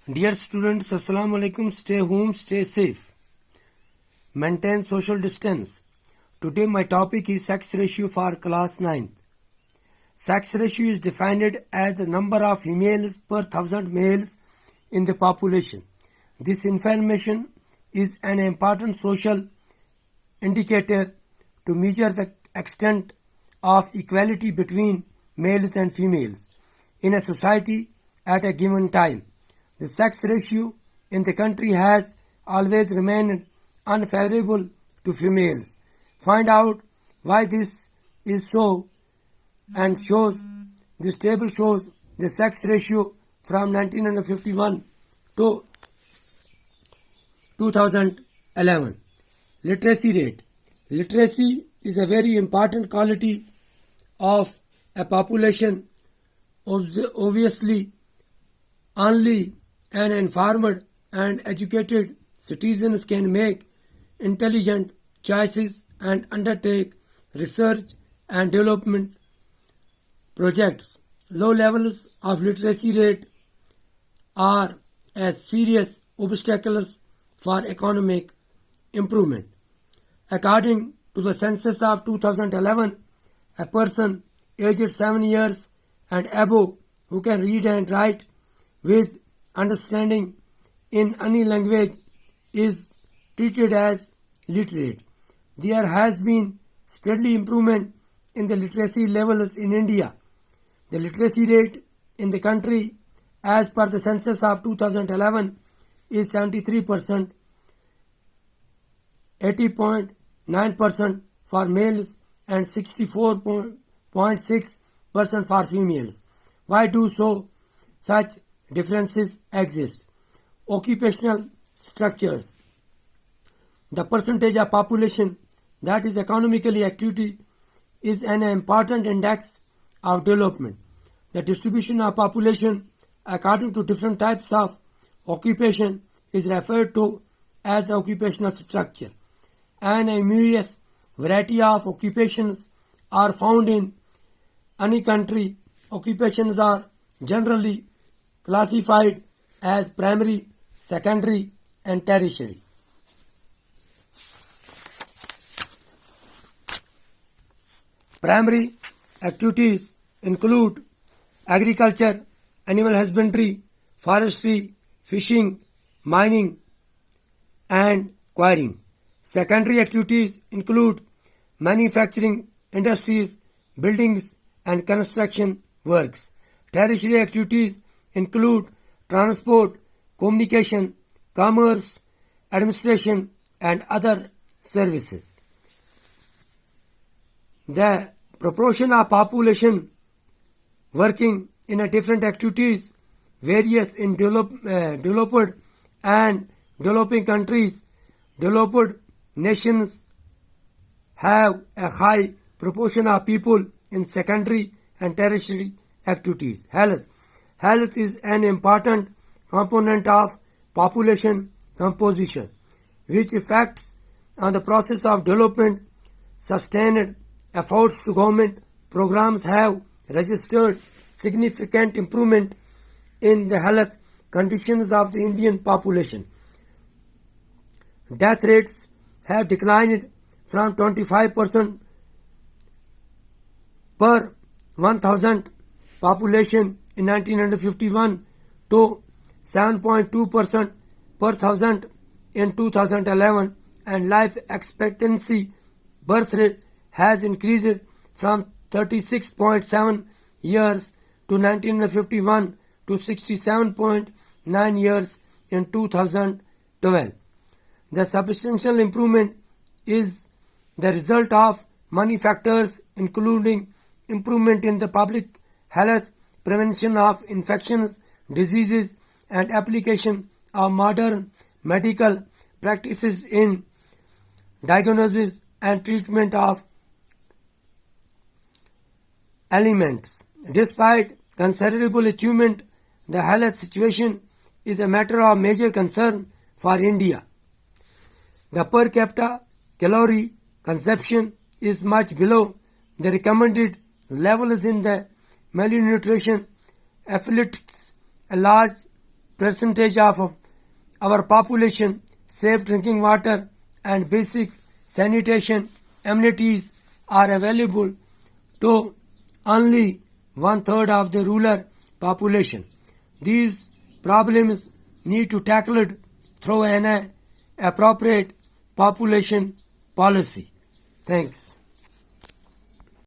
Dear students, Assalamu alaikum. Stay home, stay safe. Maintain social distance. Today my topic is sex ratio for class 9th. Sex ratio is defined as the number of females per 1000 males in the population. This information is an important social indicator to measure the extent of equality between males and females in a society at a given time. The sex ratio in the country has always remained unfavorable to females. Find out why this is so and this table shows the sex ratio from 1951 to 2011. Literacy rate. Literacy is a very important quality of a population. Obviously, only an informed and educated citizens can make intelligent choices and undertake research and development projects. Low levels of literacy rate are a serious obstacles for economic improvement. According to the census of 2011, a person aged 7 years and above who can read and write with understanding in any language is treated as literate. There has been steady improvement in the literacy levels in India. The literacy rate in the country as per the census of 2011 is 73%, 80.9% for males and 64.6% for females. Why do such differences exist? Occupational structures. The percentage of population that is economically active is an important index of development. The distribution of population according to different types of occupation is referred to as the occupational structure. An immense variety of occupations are found in any country. Occupations are generally classified as primary, secondary, and tertiary. Primary activities include agriculture, animal husbandry, forestry, fishing, mining, and quarrying. Secondary activities include manufacturing, industries, buildings, and construction works. Tertiary activities include transport, communication, commerce, administration, and other services. The proportion of population working in a different activities varies in developed and developing countries. Developed nations have a high proportion of people in secondary and tertiary activities. Health. Health is an important component of population composition, which affects on the process of development. Sustained efforts to government programs have registered significant improvement in the health conditions of the Indian population. Death rates have declined from 25% per 1,000 population in 1951 to 7.2% per 1,000 in 2011, and life expectancy birth rate has increased from 36.7 years to 1951 to 67.9 years in 2012. The substantial improvement is the result of many factors, including improvement in the public health, prevention of infections, diseases, and application of modern medical practices in diagnosis and treatment of ailments. Despite considerable achievement, the health situation is a matter of major concern for India. The per capita calorie consumption is much below the recommended levels in the malnutrition afflicts a large percentage of our population, safe drinking water and basic sanitation amenities are available to only 1/3 of the rural population. These problems need to tackled through an appropriate population policy. Thanks.